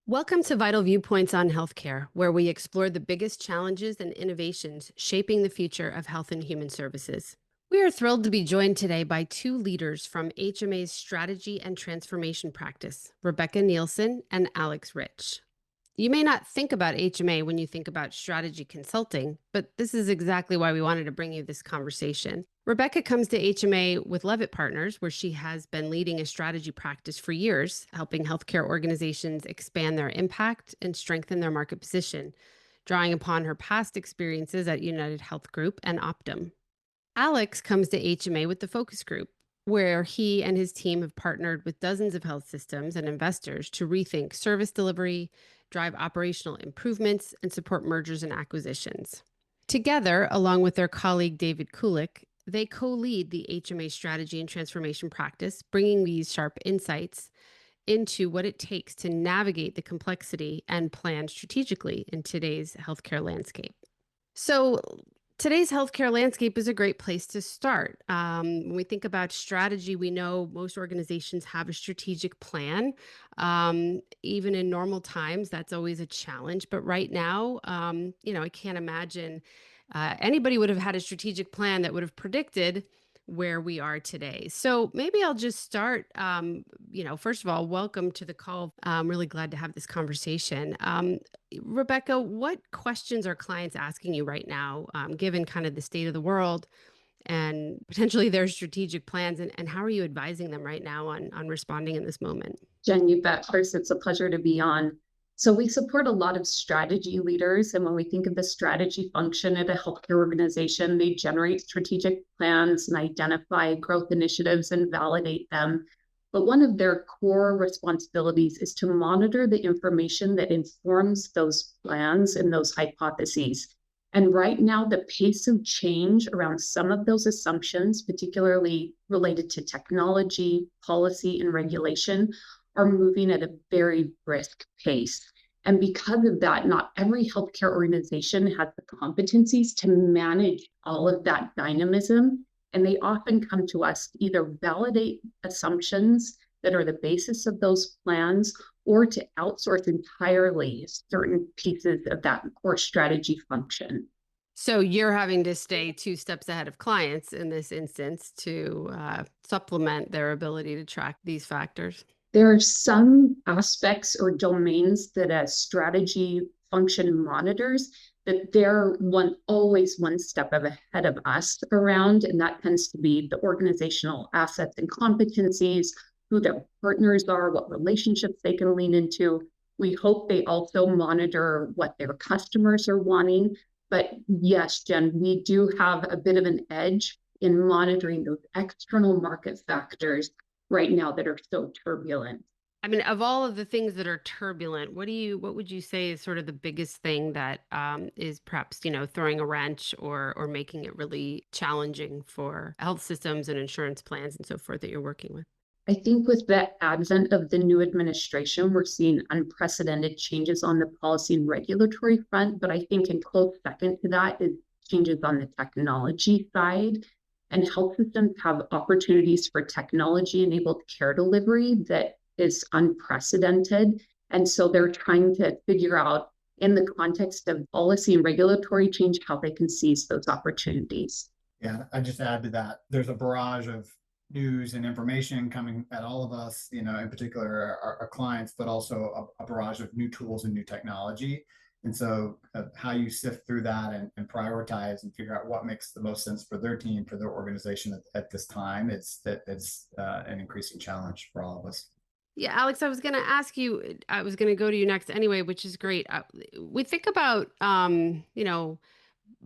Welcome to Vital Viewpoints on Healthcare, where we explore the biggest challenges and innovations shaping the future of health and human services. We are thrilled to be joined today by two leaders from HMA's strategy and transformation practice, Rebecca Nielsen and Alex Rich. You may not think about HMA when you think about strategy consulting, but this is exactly why we wanted to bring you this conversation. Rebecca comes to HMA with Levitt Partners, where she has been leading a strategy practice for years, helping healthcare organizations expand their impact and strengthen their market position, drawing upon her past experiences at United Health Group and Optum. Alex comes to HMA with the Focus Group, where he and his team have partnered with dozens of health systems and investors to rethink service delivery, drive operational improvements, and support mergers and acquisitions. Together, along with their colleague David Kulik, they co-lead the HMA strategy and transformation practice, bringing these sharp insights into what it takes to navigate the complexity and plan strategically in today's healthcare landscape. So, today's healthcare landscape is a great place to start. When we think about strategy, we know most organizations have a strategic plan. Even in normal times, that's always a challenge. But right now, I can't imagine anybody would have had a strategic plan that would have predicted where we are today. So maybe I'll just start. First of all, welcome to the call. I'm really glad to have this conversation. Rebecca, what questions are clients asking you right now, given kind of the state of the world and potentially their strategic plans, and how are you advising them right now on responding in this moment? Jen, you bet. First, it's a pleasure to be on. So we support a lot of strategy leaders. And when we think of the strategy function at a healthcare organization, they generate strategic plans and identify growth initiatives and validate them. But one of their core responsibilities is to monitor the information that informs those plans and those hypotheses. And right now, the pace of change around some of those assumptions, particularly related to technology, policy, and regulation, are moving at a very brisk pace. And because of that, not every healthcare organization has the competencies to manage all of that dynamism. And they often come to us to either validate assumptions that are the basis of those plans or to outsource entirely certain pieces of that core strategy function. So you're having to stay two steps ahead of clients in this instance to supplement their ability to track these factors. There are some aspects or domains that a strategy function monitors that they're always one step ahead of us around, and that tends to be the organizational assets and competencies, who their partners are, what relationships they can lean into. We hope they also monitor what their customers are wanting. But yes, Jen, we do have a bit of an edge in monitoring those external market factors right now that are so turbulent. I mean, of all of the things that are turbulent, what would you say is sort of the biggest thing that is perhaps, throwing a wrench or making it really challenging for health systems and insurance plans and so forth that you're working with? I think with the advent of the new administration, we're seeing unprecedented changes on the policy and regulatory front. But I think in close second to that is changes on the technology side. And health systems have opportunities for technology-enabled care delivery that is unprecedented. And so they're trying to figure out, in the context of policy and regulatory change, how they can seize those opportunities. Yeah, I just add to that. There's a barrage of news and information coming at all of us, in particular our clients, but also a barrage of new tools and new technology. And so how you sift through that and prioritize and figure out what makes the most sense for their team, for their organization at this time, it's an increasing challenge for all of us. Yeah, Alex, I was going to ask you, I was going to go to you next anyway, which is great. We think about,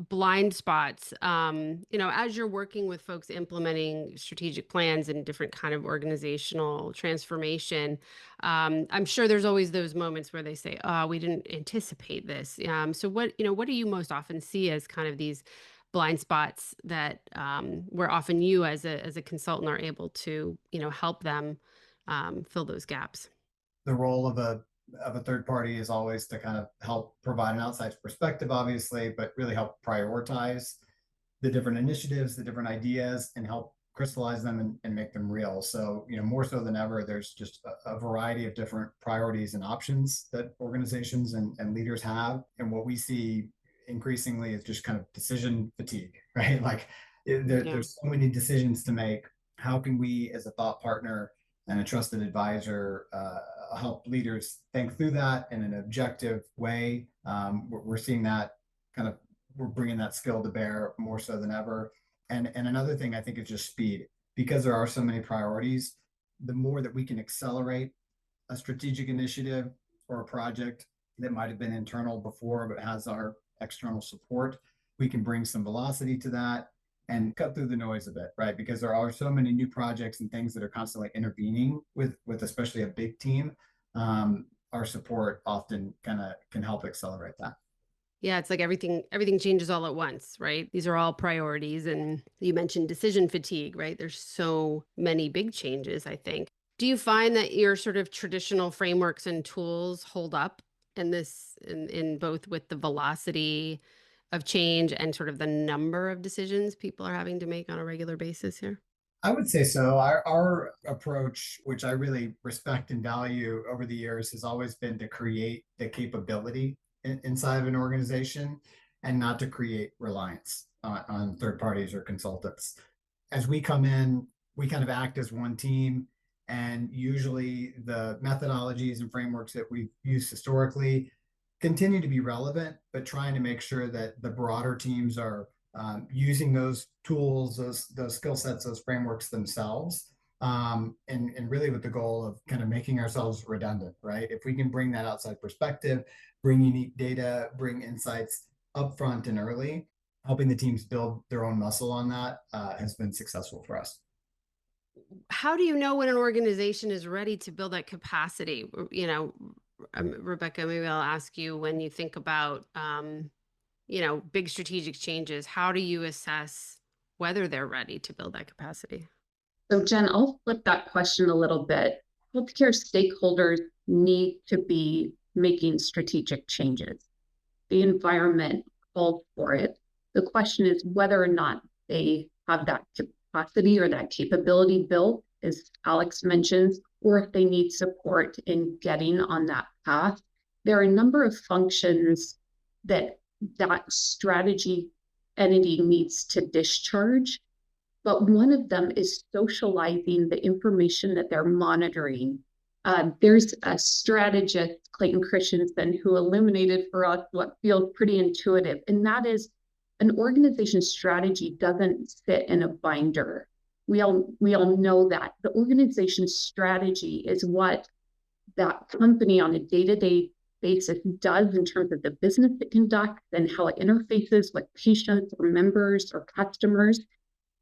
blind spots, as you're working with folks implementing strategic plans and different kind of organizational transformation. I'm sure there's always those moments where they say, oh, we didn't anticipate this. So what do you most often see as kind of these blind spots that where often you as a consultant are able to, help them fill those gaps? The role of a third party is always to kind of help provide an outside perspective, obviously, but really help prioritize the different initiatives, the different ideas, and help crystallize them and make them real. So, more so than ever, there's just a variety of different priorities and options that organizations and leaders have. And what we see increasingly is just kind of decision fatigue, right? Like there's so many decisions to make. How can we, as a thought partner and a trusted advisor, help leaders think through that in an objective way? We're seeing that we're bringing that skill to bear more so than ever. And another thing I think is just speed, because there are so many priorities. The more that we can accelerate a strategic initiative or a project that might have been internal before but has our external support, we can bring some velocity to that and cut through the noise a bit, right? Because there are so many new projects and things that are constantly intervening with especially a big team. Our support often can help accelerate that. Yeah, it's like everything changes all at once, right? These are all priorities. And you mentioned decision fatigue, right? There's so many big changes, I think. Do you find that your sort of traditional frameworks and tools hold up in both with the velocity of change and sort of the number of decisions people are having to make on a regular basis here? I would say so. Our approach, which I really respect and value over the years, has always been to create the capability inside of an organization and not to create reliance on third parties or consultants. As we come in, we kind of act as one team, and usually the methodologies and frameworks that we've used historically continue to be relevant, but trying to make sure that the broader teams are using those tools, those skill sets, those frameworks themselves, and really with the goal of kind of making ourselves redundant, right? If we can bring that outside perspective, bring unique data, bring insights upfront and early, helping the teams build their own muscle on that has been successful for us. How do you know when an organization is ready to build that capacity? Rebecca, maybe I'll ask you, when you think about big strategic changes, how do you assess whether they're ready to build that capacity? So Jen, I'll flip that question a little bit. Healthcare stakeholders need to be making strategic changes. The environment calls for it. The question is whether or not they have that capacity or that capability built, as Alex mentions, or if they need support in getting on that path. There are a number of functions that strategy entity needs to discharge, but one of them is socializing the information that they're monitoring. There's a strategist, Clayton Christensen, who illuminated for us what feels pretty intuitive, and that is an organization's strategy doesn't sit in a binder. We all know that the organization's strategy is what that company on a day-to-day basis does in terms of the business it conducts and how it interfaces with patients or members or customers.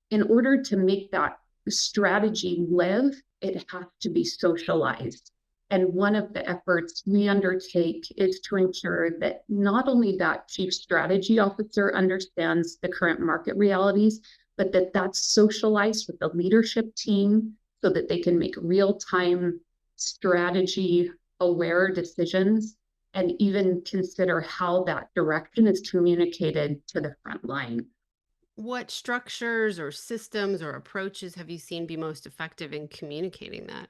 In order to make that strategy live, it has to be socialized. And one of the efforts we undertake is to ensure that not only that chief strategy officer understands the current market realities, but that that's socialized with the leadership team so that they can make real-time strategy aware decisions and even consider how that direction is communicated to the front line. What structures or systems or approaches have you seen be most effective in communicating that,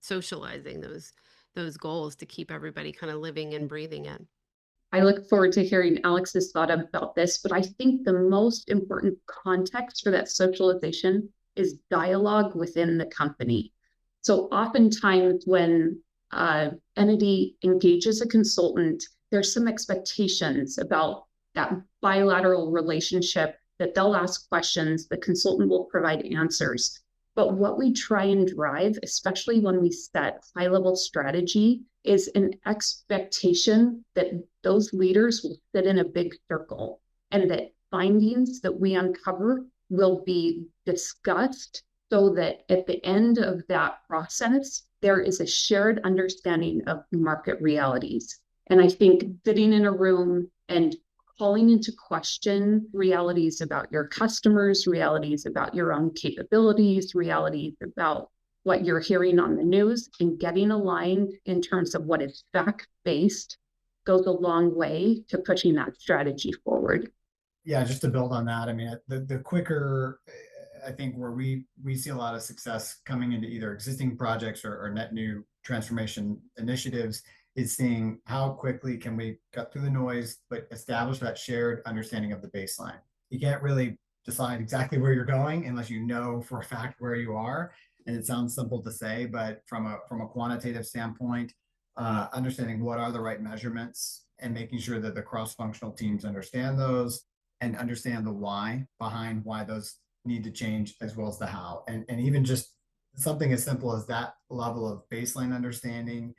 socializing those goals to keep everybody kind of living and breathing it? I look forward to hearing Alex's thought about this, but I think the most important context for that socialization is dialogue within the company. So oftentimes when entity engages a consultant, there's some expectations about that bilateral relationship, that they'll ask questions, the consultant will provide answers. But what we try and drive, especially when we set high-level strategy, is an expectation that those leaders will sit in a big circle and that findings that we uncover will be discussed so that at the end of that process, there is a shared understanding of market realities. And I think sitting in a room and calling into question realities about your customers, realities about your own capabilities, realities about what you're hearing on the news, and getting aligned in terms of what is fact-based goes a long way to pushing that strategy forward. Yeah, just to build on that, I mean, the quicker I think where we see a lot of success coming into either existing projects or net new transformation initiatives is seeing how quickly can we cut through the noise, but establish that shared understanding of the baseline. You can't really decide exactly where you're going unless you know for a fact where you are. And it sounds simple to say, but from a quantitative standpoint, understanding what are the right measurements and making sure that the cross-functional teams understand those and understand the why behind why those need to change, as well as the how. And even just something as simple as that level of baseline understanding,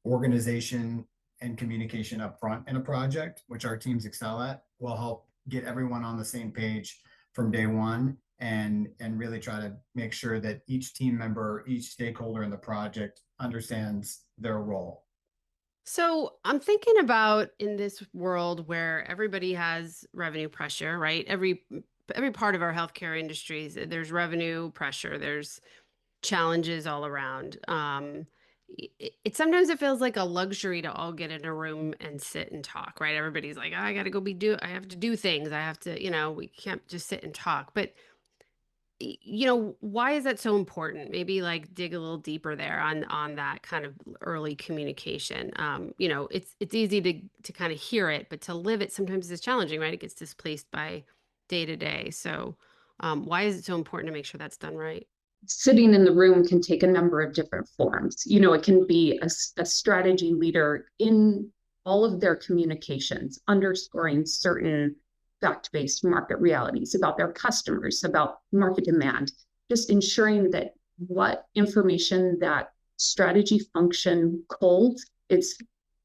organization, and communication up front in a project, which our teams excel at, will help get everyone on the same page from day one, and really try to make sure that each team member, each stakeholder in the project understands their role. So I'm thinking about in this world where everybody has revenue pressure, right? Every part of our healthcare industries, there's revenue pressure, there's challenges all around. It sometimes it feels like a luxury to all get in a room and sit and talk, right? Everybody's like, "Oh, I got to I have to do things. I have to, we can't just sit and talk." But why is that so important? Maybe like dig a little deeper there on that kind of early communication. It's easy to kind of hear it, but to live it sometimes is challenging, right? It gets displaced by day to day. So, why is it so important to make sure that's done right? Sitting in the room can take a number of different forms. It can be a strategy leader in all of their communications, underscoring certain fact-based market realities about their customers, about market demand, just ensuring that what information that strategy function holds, it's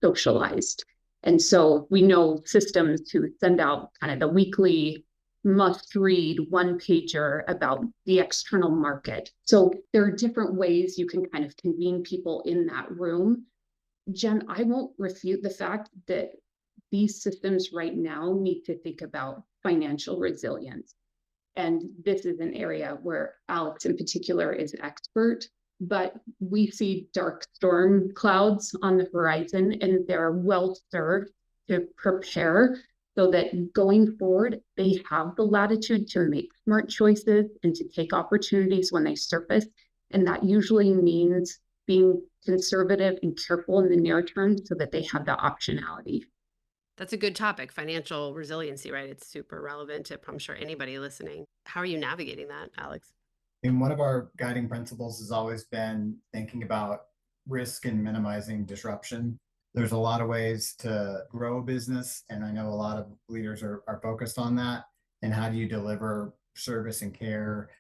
socialized. And so we know systems who send out kind of the weekly must read one pager about the external market. So there are different ways you can kind of convene people in that room. Jen, I won't refute the fact that these systems right now need to think about financial resilience. And this is an area where Alex in particular is expert, but we see dark storm clouds on the horizon, and they're well served to prepare so that going forward, they have the latitude to make smart choices and to take opportunities when they surface. And that usually means being conservative and careful in the near term so that they have the optionality. That's a good topic, financial resiliency, right? It's super relevant to, I'm sure, anybody listening. How are you navigating that, Alex? And one of our guiding principles has always been thinking about risk and minimizing disruption. There's a lot of ways to grow a business, and I know a lot of leaders are focused on that. And how do you deliver service and care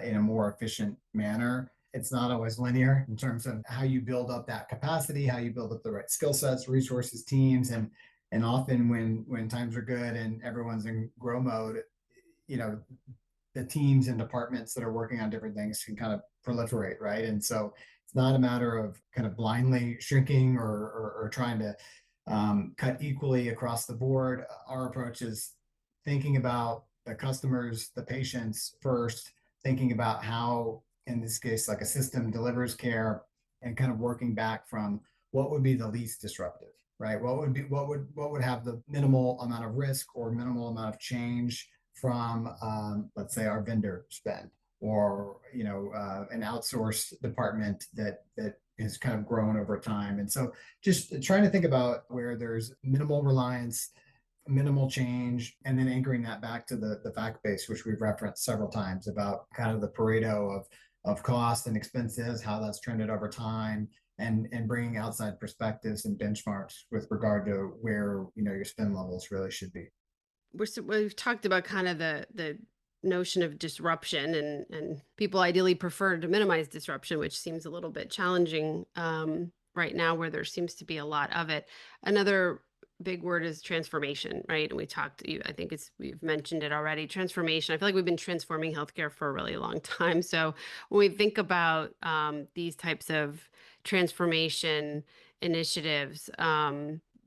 in a more efficient manner? It's not always linear in terms of how you build up that capacity, how you build up the right skill sets, resources, teams, and often when times are good and everyone's in grow mode, you know, the teams and departments that are working on different things can kind of proliferate, right? And so it's not a matter of kind of blindly shrinking or trying to cut equally across the board. Our approach is thinking about the customers, the patients first, thinking about how, in this case, like a system delivers care, and kind of working back from what would be the least disruptive, right? What would have the minimal amount of risk or minimal amount of change from, let's say, our vendor spend, or an outsourced department that has kind of grown over time. And so just trying to think about where there's minimal reliance, minimal change, and then anchoring that back to the fact base, which we've referenced several times, about kind of the Pareto of cost and expenses, how that's trended over time, and bringing outside perspectives and benchmarks with regard to where your spend levels really should be. We've talked about kind of the notion of disruption, and people ideally prefer to minimize disruption, which seems a little bit challenging right now, where there seems to be a lot of it. Another big word is transformation, right? And I think we've mentioned it already. Transformation. I feel like we've been transforming healthcare for a really long time. So when we think about these types of transformation initiatives,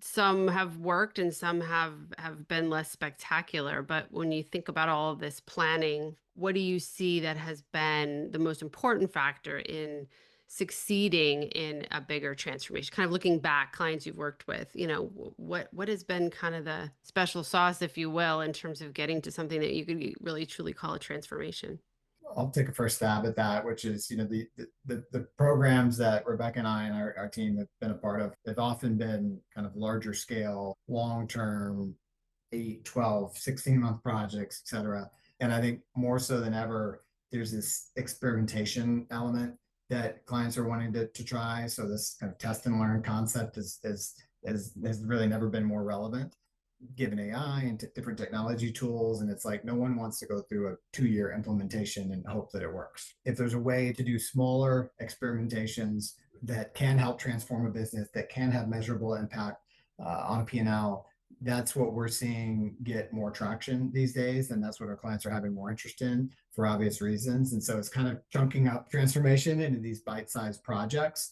some have worked and some have been less spectacular. But when you think about all of this planning, what do you see that has been the most important factor in succeeding in a bigger transformation? Kind of looking back, clients you've worked with, what has been kind of the special sauce, if you will, in terms of getting to something that you could really truly call a transformation? I'll take a first stab at that, which is, the programs that Rebecca and I and our team have been a part of, they've often been kind of larger scale, long-term, 8, 12, 16-month projects, et cetera. And I think more so than ever, there's this experimentation element that clients are wanting to try. So this kind of test and learn concept has really never been more relevant given AI and different technology tools. And it's like no one wants to go through a 2-year implementation and hope that it works. If there's a way to do smaller experimentations that can help transform a business, that can have measurable impact on a P&L, that's what we're seeing get more traction these days. And that's what our clients are having more interest in for obvious reasons. And so it's kind of chunking up transformation into these bite-sized projects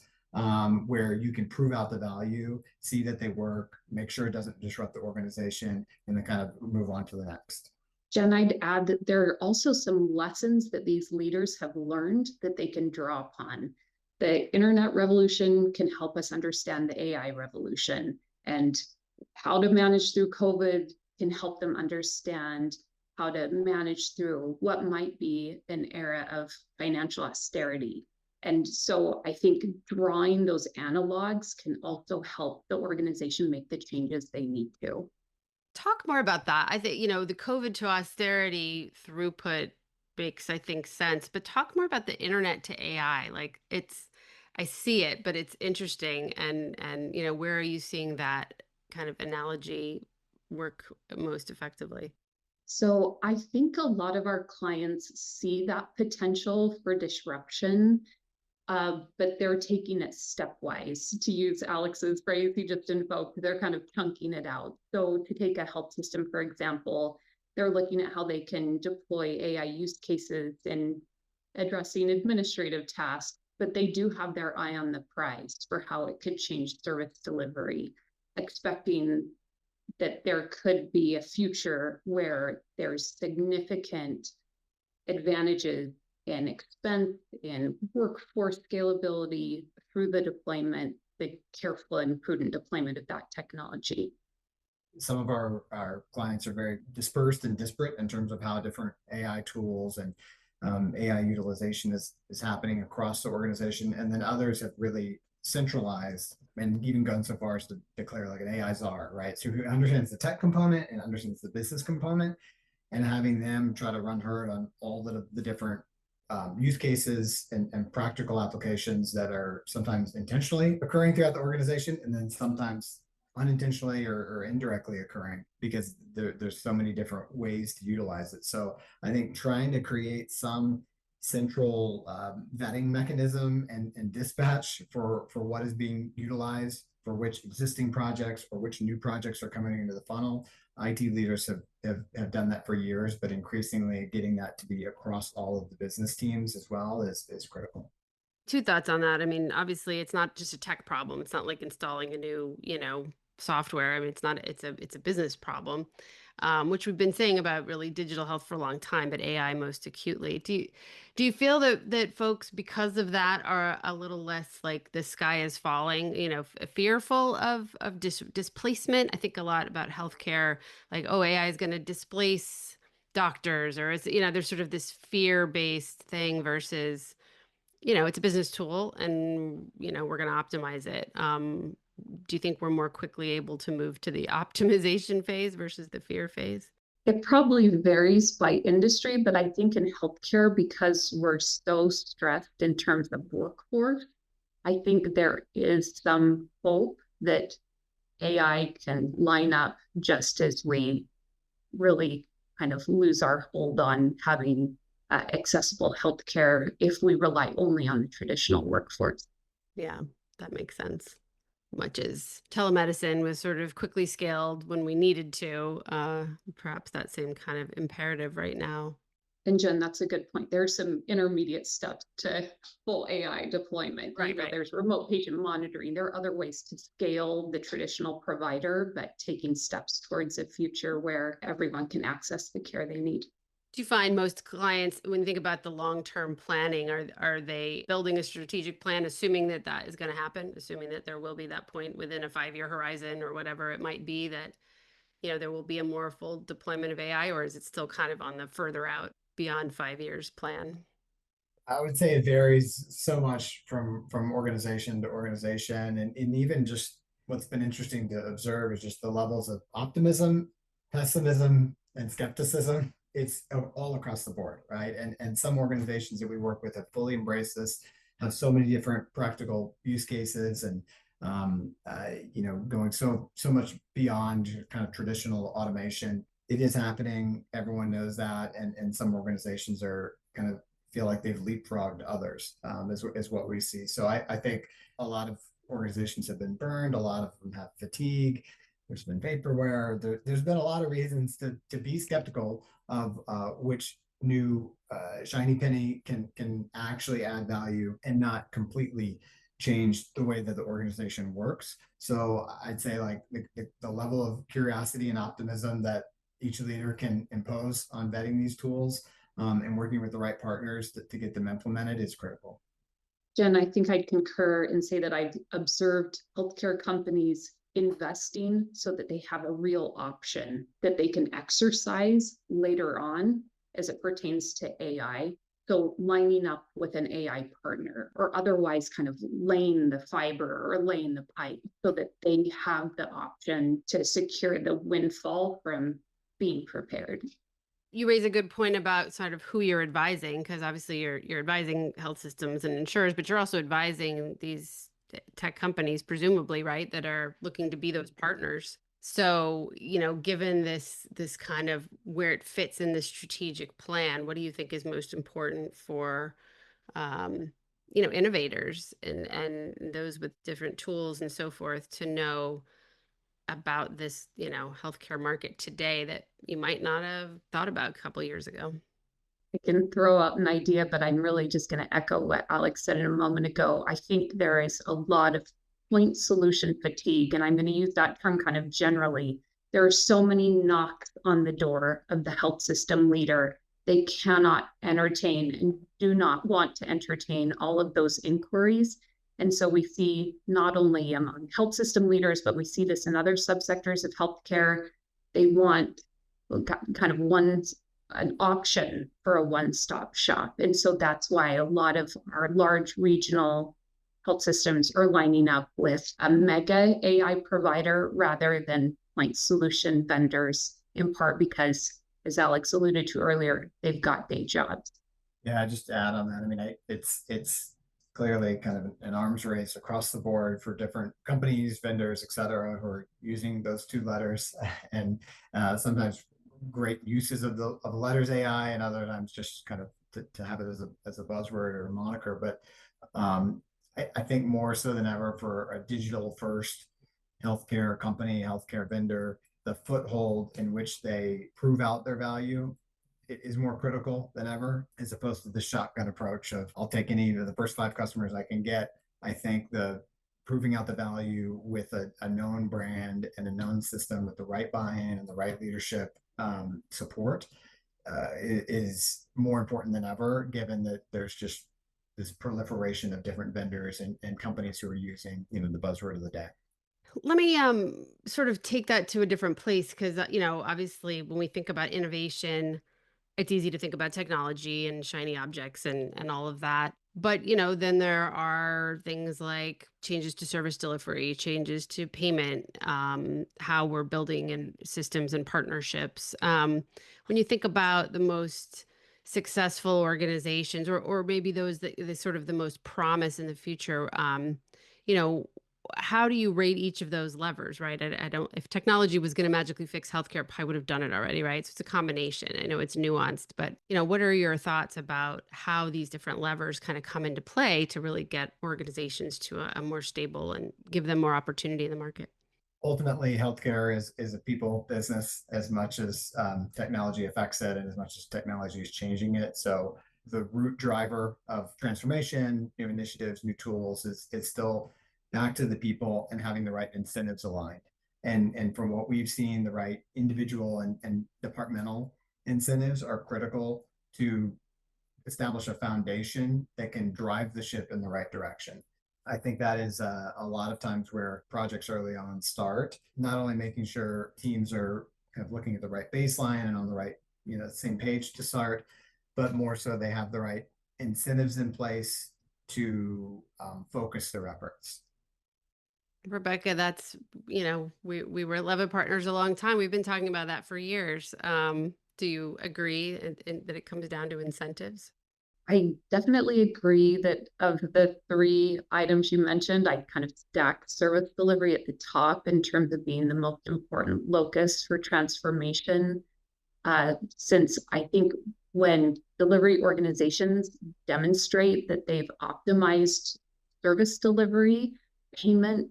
where you can prove out the value, see that they work, make sure it doesn't disrupt the organization, and then kind of move on to the next. Jen, I'd add that there are also some lessons that these leaders have learned that they can draw upon. The internet revolution can help us understand the AI revolution, and how to manage through COVID can help them understand how to manage through what might be an era of financial austerity. And so I think drawing those analogs can also help the organization make the changes they need to. Talk more about that. I think, the COVID to austerity throughput makes, I think, sense, but talk more about the internet to AI. Like I see it, but it's interesting. And, where are you seeing that kind of analogy work most effectively? So I think a lot of our clients see that potential for disruption, but they're taking it stepwise. To use Alex's phrase he just invoked, they're kind of chunking it out. So to take a health system, for example, they're looking at how they can deploy AI use cases in addressing administrative tasks, but they do have their eye on the prize for how it could change service delivery, expecting that there could be a future where there's significant advantages in expense, in workforce scalability through the deployment, the careful and prudent deployment of that technology. Some of our clients are very dispersed and disparate in terms of how different AI tools and AI utilization is happening across the organization. And then others have really centralized and even gone so far as to declare like an AI czar, right? So who understands the tech component and understands the business component, and having them try to run herd on all the different use cases and practical applications that are sometimes intentionally occurring throughout the organization, and then sometimes unintentionally or indirectly occurring because there's so many different ways to utilize it. So I think trying to create some central vetting mechanism and dispatch for what is being utilized for which existing projects or which new projects are coming into the funnel. IT leaders have done that for years, but increasingly getting that to be across all of the business teams as well is critical. Two thoughts on that. I mean, obviously it's not just a tech problem. It's not like installing a new, software. I mean, it's a business problem, which we've been saying about really digital health for a long time, but AI most acutely. Do you feel that folks, because of that, are a little less like the sky is falling, fearful of displacement? I think a lot about healthcare, like, oh, AI is going to displace doctors, or there's sort of this fear-based thing versus, it's a business tool and, we're going to optimize it. Do you think we're more quickly able to move to the optimization phase versus the fear phase? It probably varies by industry, but I think in healthcare, because we're so stressed in terms of workforce, I think there is some hope that AI can line up just as we really kind of lose our hold on having accessible healthcare if we rely only on the traditional workforce. Yeah, that makes sense. Much as telemedicine was sort of quickly scaled when we needed to, perhaps that same kind of imperative right now. And Jen, that's a good point. There's some intermediate steps to full AI deployment. Right. There's remote patient monitoring. There are other ways to scale the traditional provider, but taking steps towards a future where everyone can access the care they need. Do you find most clients, when you think about the long-term planning, are they building a strategic plan, assuming that is going to happen, assuming that there will be that point within a 5-year horizon or whatever it might be that, there will be a more full deployment of AI, or is it still kind of on the further out beyond 5 years plan? I would say it varies so much from organization to organization, and even just what's been interesting to observe is just the levels of optimism, pessimism, and skepticism. It's all across the board, right? And some organizations that we work with have fully embraced this, have so many different practical use cases, and going so much beyond kind of traditional automation. It is happening. Everyone knows that, and some organizations are kind of feel like they've leapfrogged others, is what we see. So I think a lot of organizations have been burned. A lot of them have fatigue. There's been vaporware. There's been a lot of reasons to be skeptical of which new shiny penny can actually add value and not completely change the way that the organization works. So I'd say like the level of curiosity and optimism that each leader can impose on vetting these tools and working with the right partners to get them implemented is critical. Jen, I think I'd concur and say that I've observed healthcare companies investing so that they have a real option that they can exercise later on as it pertains to AI. So lining up with an AI partner or otherwise kind of laying the fiber or laying the pipe so that they have the option to secure the windfall from being prepared. You raise a good point about sort of who you're advising, because obviously you're advising health systems and insurers, but you're also advising these tech companies, presumably, right, that are looking to be those partners. So, given this kind of where it fits in the strategic plan, what do you think is most important for innovators and those with different tools and so forth to know about this, healthcare market today that you might not have thought about a couple of years ago? I can throw out an idea, but I'm really just going to echo what Alex said a moment ago. I think there is a lot of point solution fatigue, and I'm going to use that term kind of generally. There are so many knocks on the door of the health system leader. They cannot entertain and do not want to entertain all of those inquiries. And so we see not only among health system leaders, but we see this in other subsectors of healthcare. They want kind of an option for a one-stop shop. And so that's why a lot of our large regional health systems are lining up with a mega AI provider rather than point solution vendors, in part because, as Alex alluded to earlier, they've got day jobs. Yeah, just to add on that, I mean, it's clearly kind of an arms race across the board for different companies, vendors, et cetera, who are using those two letters, and sometimes great uses of the letters AI, and other times just kind of to have it as a buzzword or a moniker. But I think more so than ever for a digital first healthcare company, healthcare vendor, the foothold in which they prove out their value is more critical than ever, as opposed to the shotgun approach of I'll take any of the first 5 customers I can get. I think the proving out the value with a known brand and a known system with the right buy-in and the right leadership support is more important than ever, given that there's just this proliferation of different vendors and companies who are using, the buzzword of the day. Let me sort of take that to a different place, because obviously when we think about innovation, it's easy to think about technology and shiny objects and all of that. But, then there are things like changes to service delivery, changes to payment, how we're building and systems and partnerships. When you think about the most successful organizations, or maybe those that the sort of the most promise in the future, you know, how do you rate each of those levers, right? I don't, if technology was going to magically fix healthcare, probably would have done it already, right? So it's a combination. I know it's nuanced, but what are your thoughts about how these different levers kind of come into play to really get organizations to a more stable and give them more opportunity in the market? Ultimately, healthcare is a people business as much as technology affects it, and as much as technology is changing it. So the root driver of transformation, new initiatives, new tools is still back to the people and having the right incentives aligned. And from what we've seen, the right individual and departmental incentives are critical to establish a foundation that can drive the ship in the right direction. I think that is a lot of times where projects early on start, not only making sure teams are kind of looking at the right baseline and on the right, same page to start, but more so they have the right incentives in place to focus their efforts. Rebecca, that's, we were 11 partners a long time. We've been talking about that for years. Do you agree that it comes down to incentives? I definitely agree that of the three items you mentioned, I kind of stack service delivery at the top in terms of being the most important locus for transformation. Since I think when delivery organizations demonstrate that they've optimized service delivery, payment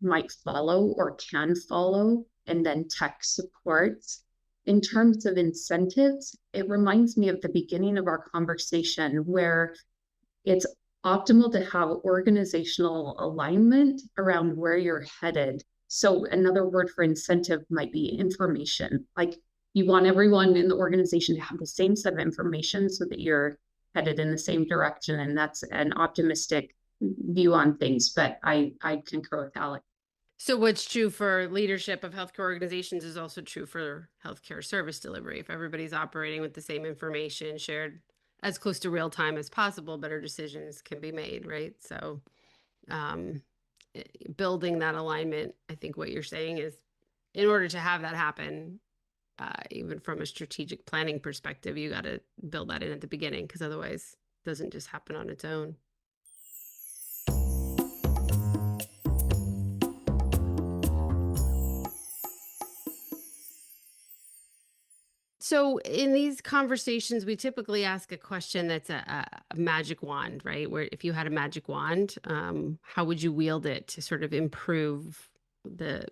might follow or can follow, and then tech supports. In terms of incentives, it reminds me of the beginning of our conversation where it's optimal to have organizational alignment around where you're headed. So another word for incentive might be information. Like you want everyone in the organization to have the same set of information so that you're headed in the same direction. And that's an optimistic view on things, but I concur with Alex. So what's true for leadership of healthcare organizations is also true for healthcare service delivery. If everybody's operating with the same information shared as close to real time as possible, better decisions can be made, right? So um, building that alignment, I think what you're saying is in order to have that happen, even from a strategic planning perspective, you got to build that in at the beginning because otherwise it doesn't just happen on its own. So in these conversations, we typically ask a question that's a magic wand, right? Where if you had a magic wand, how would you wield it to sort of improve the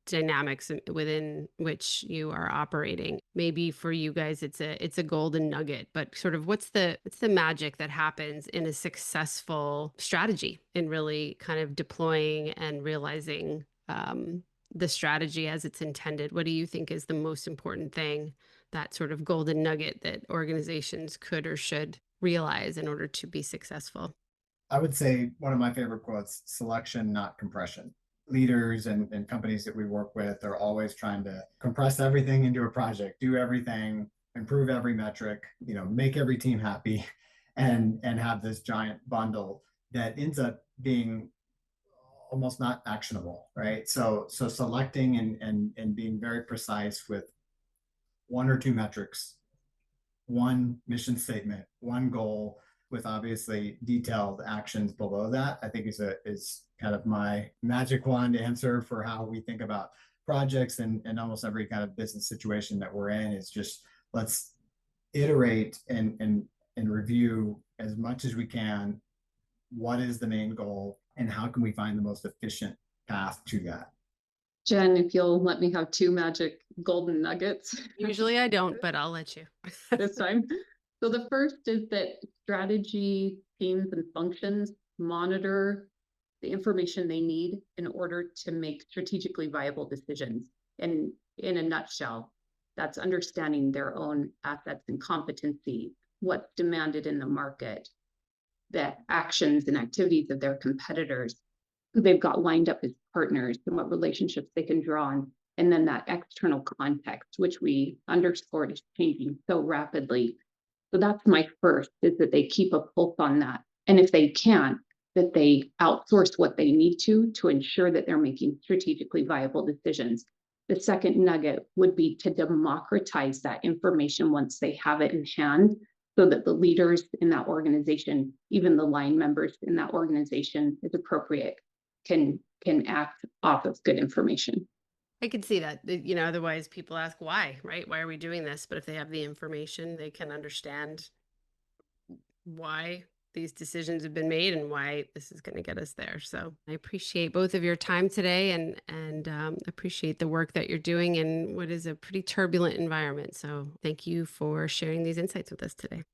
dynamics within which you are operating? Maybe for you guys, it's a golden nugget, but sort of what's the magic that happens in a successful strategy in really kind of deploying and realizing the strategy as it's intended? What do you think is the most important thing? That sort of golden nugget that organizations could or should realize in order to be successful? I would say one of my favorite quotes: selection, not compression. Leaders and companies that we work with are always trying to compress everything into a project, do everything, improve every metric, make every team happy, and have this giant bundle that ends up being almost not actionable, right? So selecting and being very precise with one or two metrics, one mission statement, one goal, with obviously detailed actions below that, I think is kind of my magic wand answer for how we think about projects and almost every kind of business situation that we're in. Is just let's iterate and review as much as we can what is the main goal and how can we find the most efficient path to that. Jen, if you'll let me have two magic golden nuggets. Usually I don't, but I'll let you. This time. So the first is that strategy teams and functions monitor the information they need in order to make strategically viable decisions. And in a nutshell, that's understanding their own assets and competency, what's demanded in the market, the actions and activities of their competitors, who they've got lined up as partners, and what relationships they can draw on. And then that external context, which we underscored is changing so rapidly. So that's my first, is that they keep a pulse on that. And if they can't, that they outsource what they need to ensure that they're making strategically viable decisions. The second nugget would be to democratize that information once they have it in hand, so that the leaders in that organization, even the line members in that organization, as appropriate, can act off of good information. I could see that, otherwise people ask why, right? Why are we doing this? But if they have the information, they can understand why these decisions have been made and why this is going to get us there. So I appreciate both of your time today and appreciate the work that you're doing in what is a pretty turbulent environment. So thank you for sharing these insights with us today.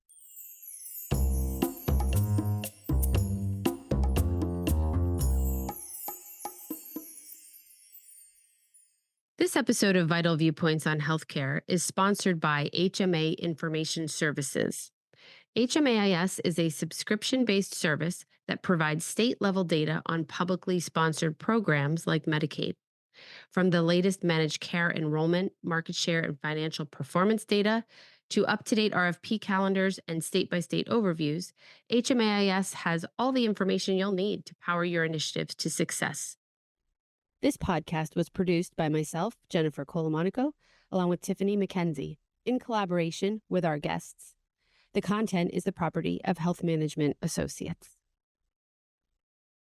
This episode of Vital Viewpoints on Healthcare is sponsored by HMA Information Services. HMAIS is a subscription-based service that provides state-level data on publicly sponsored programs like Medicaid. From the latest managed care enrollment, market share, and financial performance data to up-to-date RFP calendars and state-by-state overviews, HMAIS has all the information you'll need to power your initiatives to success. This podcast was produced by myself, Jennifer Colomonico, along with Tiffany McKenzie, in collaboration with our guests. The content is the property of Health Management Associates.